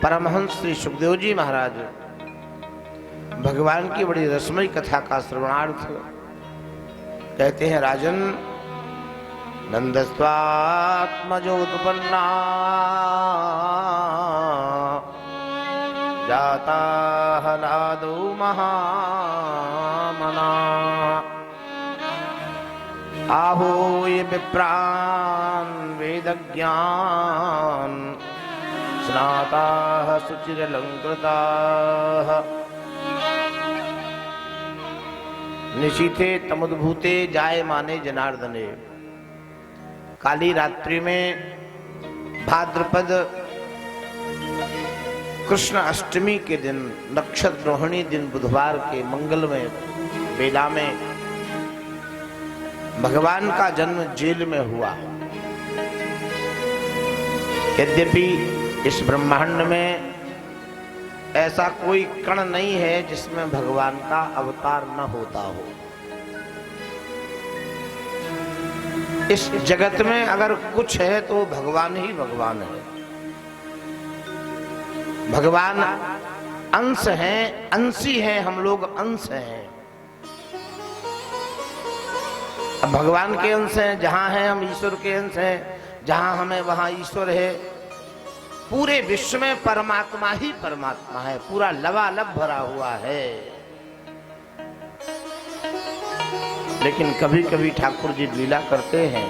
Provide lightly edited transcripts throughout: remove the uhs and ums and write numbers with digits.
परमहंस श्री सुखदेव जी महाराज भगवान की बड़ी रसमयी कथा का श्रवणार्थ कहते हैं, राजन नंदस्वात्मजोत्पन्ना जाता हलादो महामना आहो ये विप्रान वेदज्ञान स्नाता सुचिरलंकृता निशीथे तमुद्भूते जायमाने जनार्दने। काली रात्रि में भाद्रपद कृष्ण अष्टमी के दिन नक्षत्र रोहिणी दिन बुधवार के मंगलमय बेला में भगवान का जन्म जेल में हुआ। यद्यपि इस ब्रह्मांड में ऐसा कोई कण नहीं है जिसमें भगवान का अवतार न होता हो। इस जगत में अगर कुछ है तो भगवान ही भगवान है। भगवान अंश हैं, अंशी हैं, हम लोग अंश हैं। अब भगवान के अंश हैं, जहां हैं हम ईश्वर के अंश हैं, जहां हमें वहां ईश्वर है। पूरे विश्व में परमात्मा ही परमात्मा है, पूरा लबालब भरा हुआ है। लेकिन कभी कभी ठाकुर जी लीला करते हैं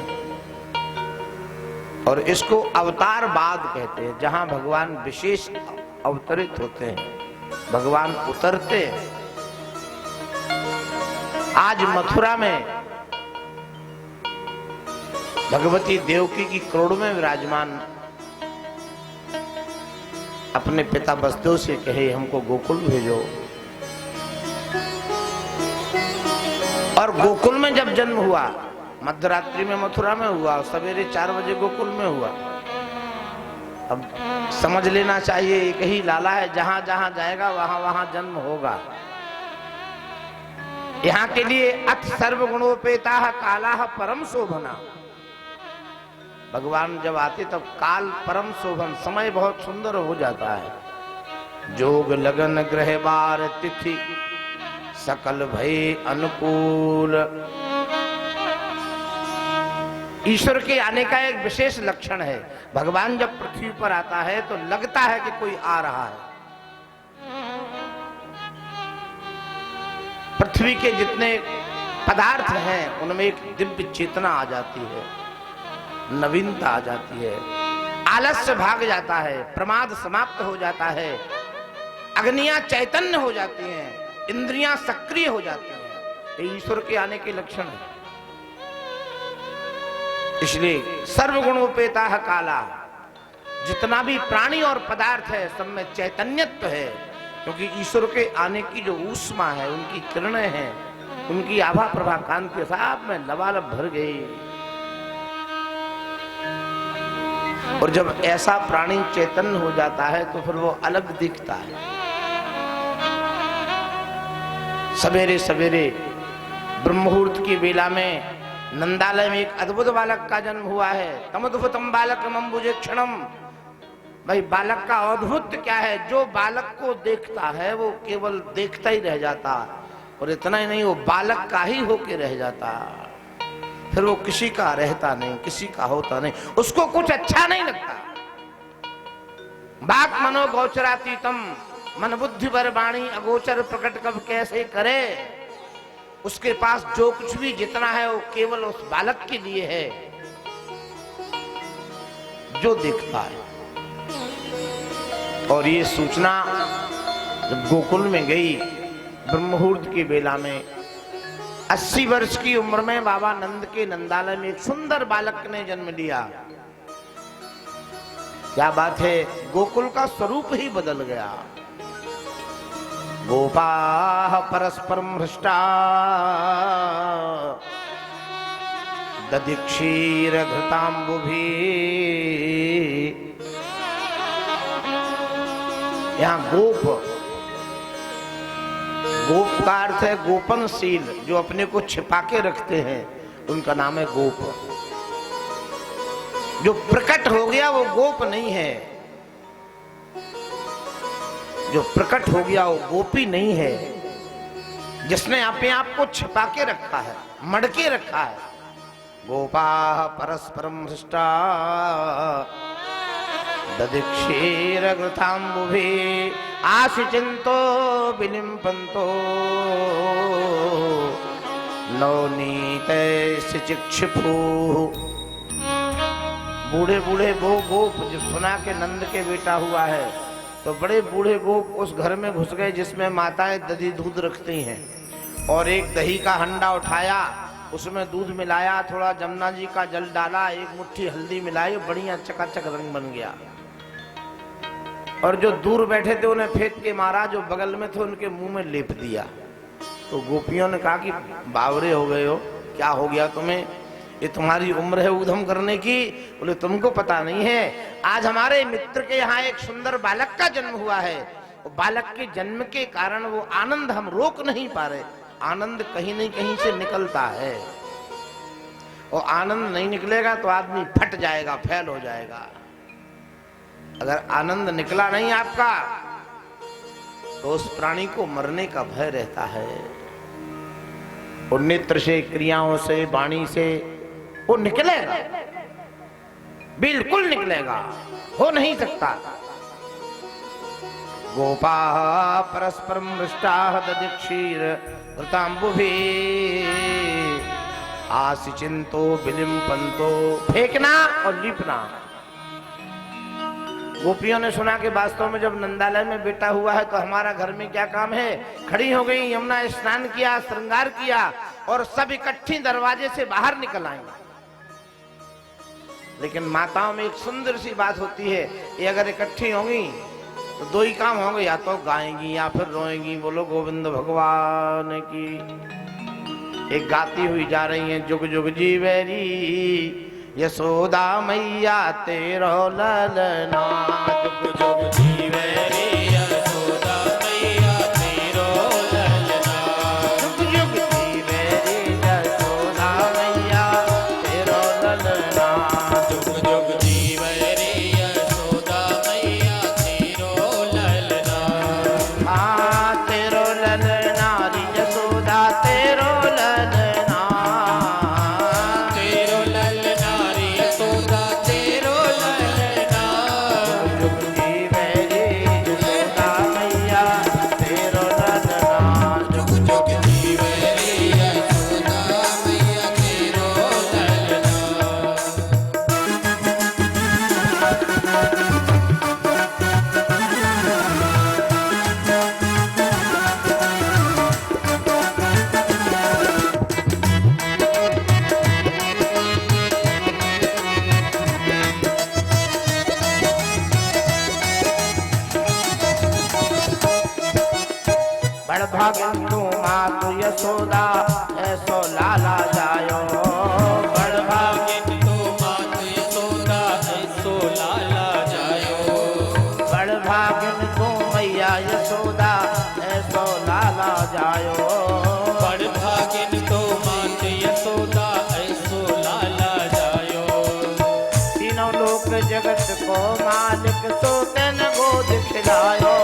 और इसको अवतारवाद कहते हैं, जहां भगवान विशेष अवतरित होते हैं, भगवान उतरते हैं। आज मथुरा में भगवती देवकी की क्रोड़ में विराजमान अपने पिता वसुदेव से कहे, हमको गोकुल भेजो। और गोकुल में जब जन्म हुआ, मध्यरात्रि में मथुरा में हुआ, सवेरे 4 बजे गोकुल में हुआ। अब समझ लेना चाहिए, एक ही लाला है, जहां जहां जाएगा वहां वहां जन्म होगा। यहाँ के लिए अथ सर्वगुणोपेता काला परम शोभना। भगवान जब आते तब काल परम शोभन, समय बहुत सुंदर हो जाता है। जोग लगन ग्रह बार तिथि सकल भय अनुकूल। ईश्वर के आने का एक विशेष लक्षण है, भगवान जब पृथ्वी पर आता है तो लगता है कि कोई आ रहा है। पृथ्वी के जितने पदार्थ हैं उनमें एक दिव्य चेतना आ जाती है, नवीनता आ जाती है, आलस्य भाग जाता है, प्रमाद समाप्त हो जाता है, अग्नियां चैतन्य हो जाती हैं, इंद्रियां सक्रिय हो जाती हैं। ये ईश्वर के आने के लक्षण है। इसलिए सर्वगुणोपेता है काला। जितना भी प्राणी और पदार्थ है सब में चैतन्यत्व है, क्योंकि ईश्वर के आने की जो ऊष्मा है, उनकी किरणें हैं, उनकी आभा प्रभा कांति साहब में लबालब भर गई। और जब ऐसा प्राणी चैतन्य हो जाता है तो फिर वो अलग दिखता है। सवेरे सवेरे ब्रह्ममुहूर्त की बेला में नंदालय में एक अद्भुत बालक का जन्म हुआ है। तमद्भुतम बालकम अम्बुजेक्षणम। भाई बालक का अद्भुत क्या है, जो बालक को देखता है वो केवल देखता ही रह जाता, और इतना ही नहीं, वो बालक का ही होके रह जाता। फिर वो किसी का रहता नहीं, किसी का होता नहीं, उसको कुछ अच्छा नहीं लगता। बाक मनो गोचरातीतम, मन बुद्धि वर वाणी अगोचर प्रकट कब कैसे करे। उसके पास जो कुछ भी जितना है वो केवल उस बालक के लिए है जो देखता है। और ये सूचना जब गोकुल में गई ब्रह्ममुहूर्त की बेला में, 80 वर्ष की उम्र में बाबा नंद के नंदालय में एक सुंदर बालक ने जन्म लिया। क्या बात है, गोकुल का स्वरूप ही बदल गया। गोपाः परस्परं हृष्टा दधिक्षीर घृताम्बुभिः। यहाँ गोप, गोप का अर्थ है गोपनशील, जो अपने को छिपा के रखते हैं उनका नाम है गोप। जो प्रकट हो गया वो गोप नहीं है। जो प्रकट हो गया वो गोपी नहीं है, जिसने अपने आप को छिपा के रखा है, मड़के रखा है। गोपा परस्परम हृष्टा दधिक्षीरघृताम्बुभि आशिचिन्तो विलिम्पन्तो नवनीतैश्च चिक्षिपुः। बूढ़े बूढ़े वो गोप जब सुना के नंद के बेटा हुआ है तो बड़े बूढ़े गोप उस घर में घुस गए जिसमें माताएं दही दूध रखती हैं, और एक दही का हंडा उठाया, उसमें दूध मिलाया, थोड़ा जमुना जी का जल डाला, एक मुट्ठी हल्दी मिलाई, बढ़िया चकाचक रंग बन गया। और जो दूर बैठे थे उन्हें फेंक के मारा, जो बगल में थे उनके मुंह में लेप दिया। तो गोपियों ने कहा कि बावरे हो गए हो, क्या हो गया तुम्हें, ये तुम्हारी उम्र है उधम करने की। बोले तुमको पता नहीं है, आज हमारे मित्र के यहाँ एक सुंदर बालक का जन्म हुआ है, बालक के जन्म के कारण वो आनंद हम रोक नहीं पा रहे। आनंद कहीं नहीं कहीं से निकलता है, और आनंद नहीं निकलेगा तो आदमी फट जाएगा, फेल हो जाएगा। अगर आनंद निकला नहीं आपका तो उस प्राणी को मरने का भय रहता है। और नेत्र से, क्रियाओं से, वाणी से वो निकलेगा, बिल्कुल निकलेगा, हो नहीं सकता। गोपा परस्परम हृष्टा दधिक्षीर घृताम्बुभिः आसिचिन्तो विलिम्पन्तो, फेंकना और लिपना। गोपियों ने सुना कि वास्तव में जब नंदालय में बेटा हुआ है तो हमारा घर में क्या काम है। खड़ी हो गई, यमुना स्नान किया, श्रृंगार किया, और सब इकट्ठी दरवाजे से बाहर निकल आई। लेकिन माताओं में एक सुंदर सी बात होती है, ये अगर इकट्ठी होंगी तो दो ही काम होंगे, या तो गाएंगी या फिर रोएंगी। बोलो गोविंद भगवान की। एक गाती हुई जा रही है, जुग जुग जीवेरी यशोदा मैया तेरो ललना, जुग जुग जीवेरी यशोदा मैया तेरो ललना, जुग जुग जीवेरी यशोदा मैया तेरो ललना, जुग जुग जीवेरी यशोदा मैया तेरो ललना। हाँ तेरो ललना री यशोदा तेरो ललना, तेरो ललना री यशोदा तेरो ललना, जुग जुग जीवेरी यशोदा मैया तेरो ललना, जुग जुग जीवेरी यशोदा मैया तेरो ललना। बड़ भागन तू मातु यशोदा ऐसो लाला जायो, बड़ भागन तू मातु यशोदा ऐसो लाला जायो, बड़ भागन तू मैया यशोदा ऐसो लाला जायो, बड़ भागन तू मातु यशोदा ऐसो लाला जायो। तीनों लोक जगत को मालिक सो तेन गोद खिलायो,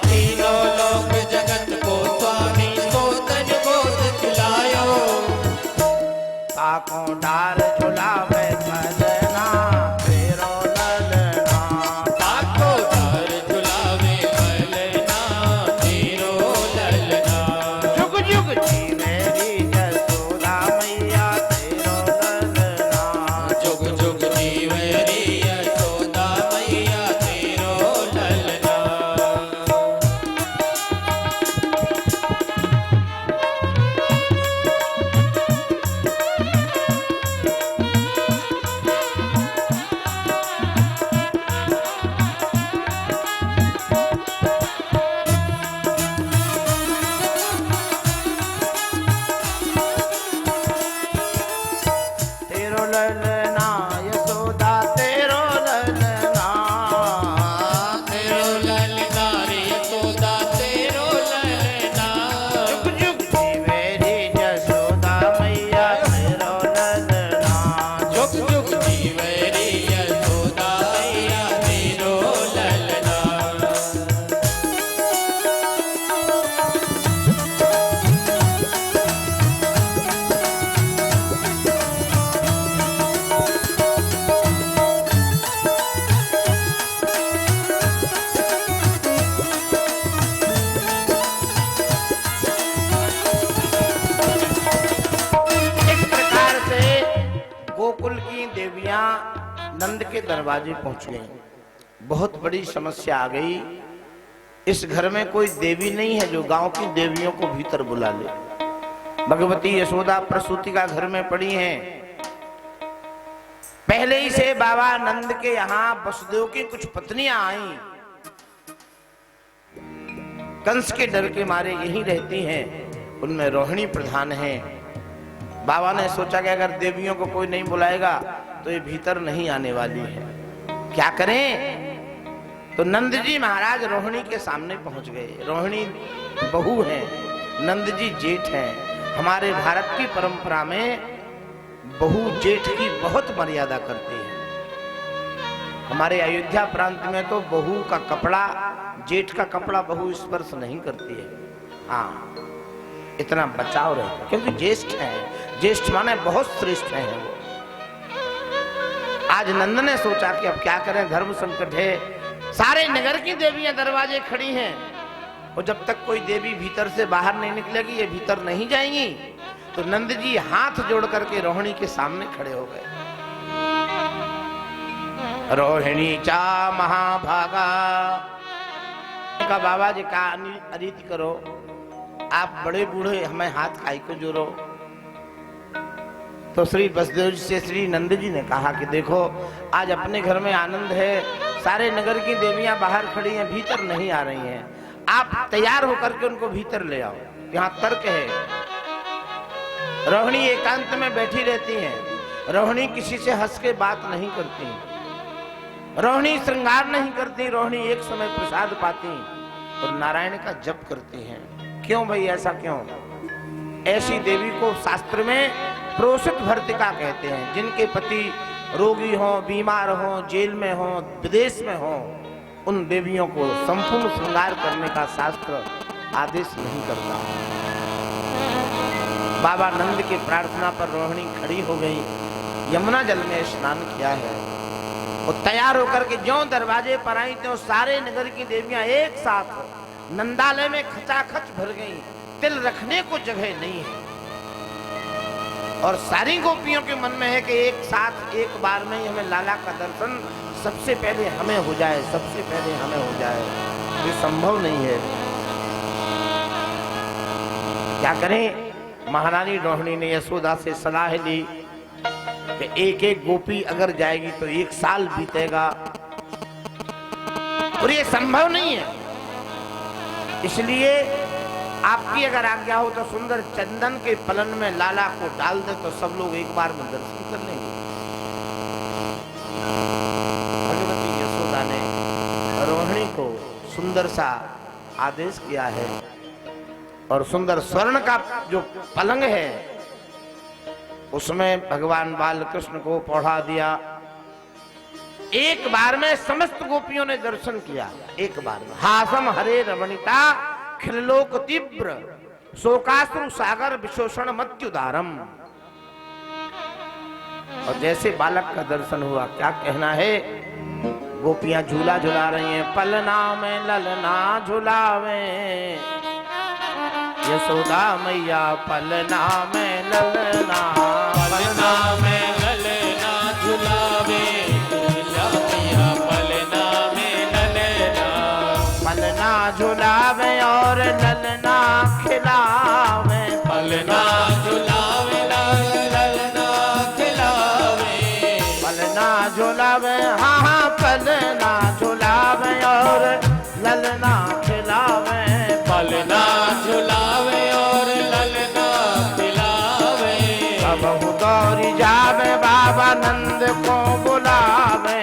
तीनों लोक जगत को स्वामी सो तन गोद खिलायो। काकों डार झुलावे मलना तेरो ललना, काकों डार झुलावे मलना तेरो ललना, जुग जुग जीवेरी यशोदा मैया तेरो ललना, जुग जुग जीवेरी यशोदा मैया तेरो ललना। तेरो ललना यशोदा तेरो ललना, तेरो ललना रे यशोदा तेरो ललना, जुग जुग जीवेरी यशोदा मैया तेरो ललना, जुग जुग जीवेरी यशोदा मैया तेरो ललना। गोकुल की देवियां नंद के दरवाजे पहुंच गई। बहुत बड़ी समस्या आ गई। इस घर में कोई देवी नहीं है जो गांव की देवियों को भीतर बुला ले। भगवती यशोदा प्रसूति का घर में पड़ी हैं। पहले ही से बाबा नंद के यहां वसुदेव की कुछ पत्नियां आई, कंस के डर के मारे यहीं रहती हैं। उनमें रोहिणी प्रधान है। बाबा ने सोचा कि अगर देवियों को कोई नहीं बुलाएगा तो ये भीतर नहीं आने वाली है, क्या करें। तो नंद जी महाराज रोहिणी के सामने पहुंच गए। रोहिणी बहू है, नंद जी जेठ हैं। हमारे भारत की परंपरा में बहू जेठ की बहुत मर्यादा करती है। हमारे अयोध्या प्रांत में तो बहू का कपड़ा, जेठ का कपड़ा बहू स्पर्श नहीं करती है। हाँ, इतना बचाव रहता क्योंकि ज्येष्ठ है। ज्येष्ठ माने बहुत श्रेष्ठ है वो। आज नंद ने सोचा कि अब क्या करें, धर्म संकट है। सारे नगर की देवियां दरवाजे खड़ी हैं और जब तक कोई देवी भीतर से बाहर नहीं निकलेगी ये भीतर नहीं जाएंगी। तो नंद जी हाथ जोड़ करके रोहिणी के सामने खड़े हो गए। रोहिणी चा महाभागा का बाबा जी का अरीति करो, आप बड़े बूढ़े हमें हाथ खाई को जोड़ो। तो श्री वसुदेव जी से श्री नंद जी ने कहा कि देखो आज अपने घर में आनंद है, सारे नगर की देवियां बाहर खड़ी हैं, भीतर नहीं आ रही हैं। आप तैयार होकर के उनको भीतर ले आओ। यहाँ तर्क है। रोहिणी एकांत में बैठी रहती हैं। रोहिणी किसी से हंस के बात नहीं करती, रोहिणी श्रृंगार नहीं करती। रोहिणी एक समय प्रसाद पाती और नारायण का जप करती हैं। क्यों भाई, ऐसा क्यों? ऐसी देवी को शास्त्र में प्रोषित भर्तिका कहते हैं। जिनके पति रोगी हो, बीमार हो, जेल में हो, विदेश में हो, उन देवियों को संपूर्ण श्रृंगार करने का शास्त्र आदेश नहीं करता। बाबा नंद की प्रार्थना पर रोहिणी खड़ी हो गई, यमुना जल में स्नान किया है और तैयार होकर के ज्यों दरवाजे पर आई त्यों सारे नगर की देवियां एक साथ नंदालय में खचाखच भर गई। तिल रखने को जगह नहीं है और सारी गोपियों के मन में है कि एक साथ एक बार में ही हमें लाला का दर्शन सबसे पहले हमें हो जाए, सबसे पहले हमें हो जाए। ये संभव नहीं है। क्या करें? महारानी रोहिणी ने यशोदा से सलाह ली कि एक एक गोपी अगर जाएगी तो 1 साल बीतेगा और ये संभव नहीं है। इसलिए आपकी अगर आज्ञा हो तो सुंदर चंदन के पलन में लाला को डाल दे तो सब लोग एक बार में दर्शन कर लेंगे। भगवती यशोदा ने रोहिणी को सुंदर सा आदेश किया है और सुंदर स्वर्ण का जो पलंग है उसमें भगवान बालकृष्ण को पौड़ा दिया। एक बार में समस्त गोपियों ने दर्शन किया। एक बार में हासम हरे रमणिता खिल्लोक तीव्र शोकाश्रु सागर विशोषण मत्युदारम। और जैसे बालक का दर्शन हुआ, क्या कहना है, गोपियां झूला झुला रही हैं। पलना में ललना झुलावे यशोदा मैया, पलना में ललना, पलना में ललना झुलावे मैया, पलना में ललना, पलना झुलावे और ललना खिलावे, पलना झुलावे ललना खिलावे, पलना झुलावे, हाँ हाँ पलना झुलावे और ललना खिलावे, पलना झुलावे और ललना खिलावे। अब गौरी जावे बाबा नंद को बुलावे,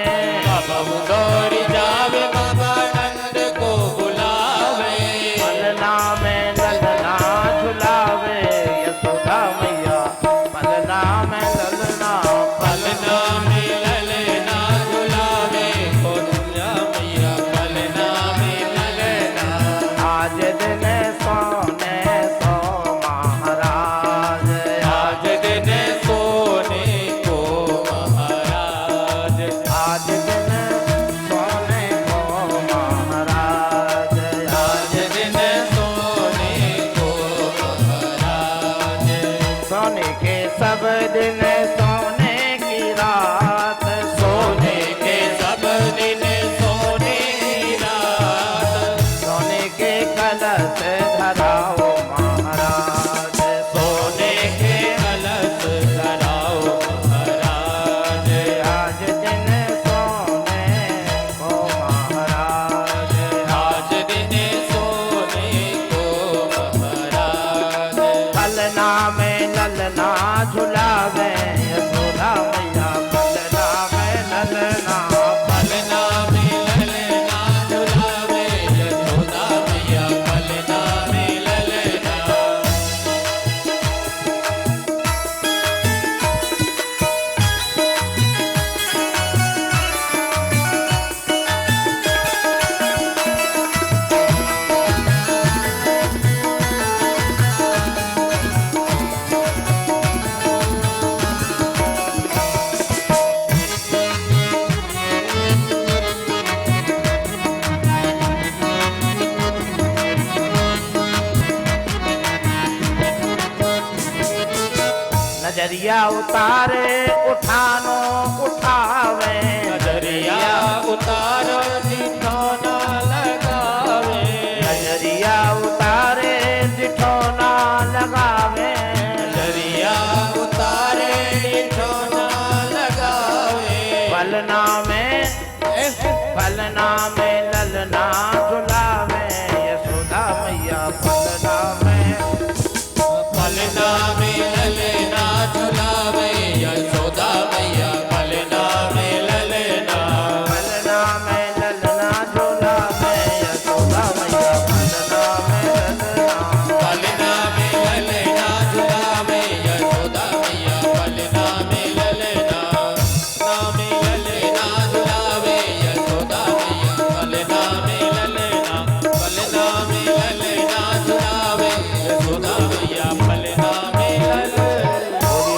अब गौरी जावे बाबा नंद को बुलावे, पलना में ललना झुलावे यशोदा मैया, पलना में ललना, पलना में ललना झुलावे मैया, पलना में ललना। आज दिन सोने सो महाराज, आज दिन सोने को महाराज, नजरिया उतारे उठानो उठावे, नजरिया उतारो दिठो ना लगावे, नजरिया उतारे दिठो ना लगावे, नजरिया उतारे दिठो ना लगावे। पलना में ललना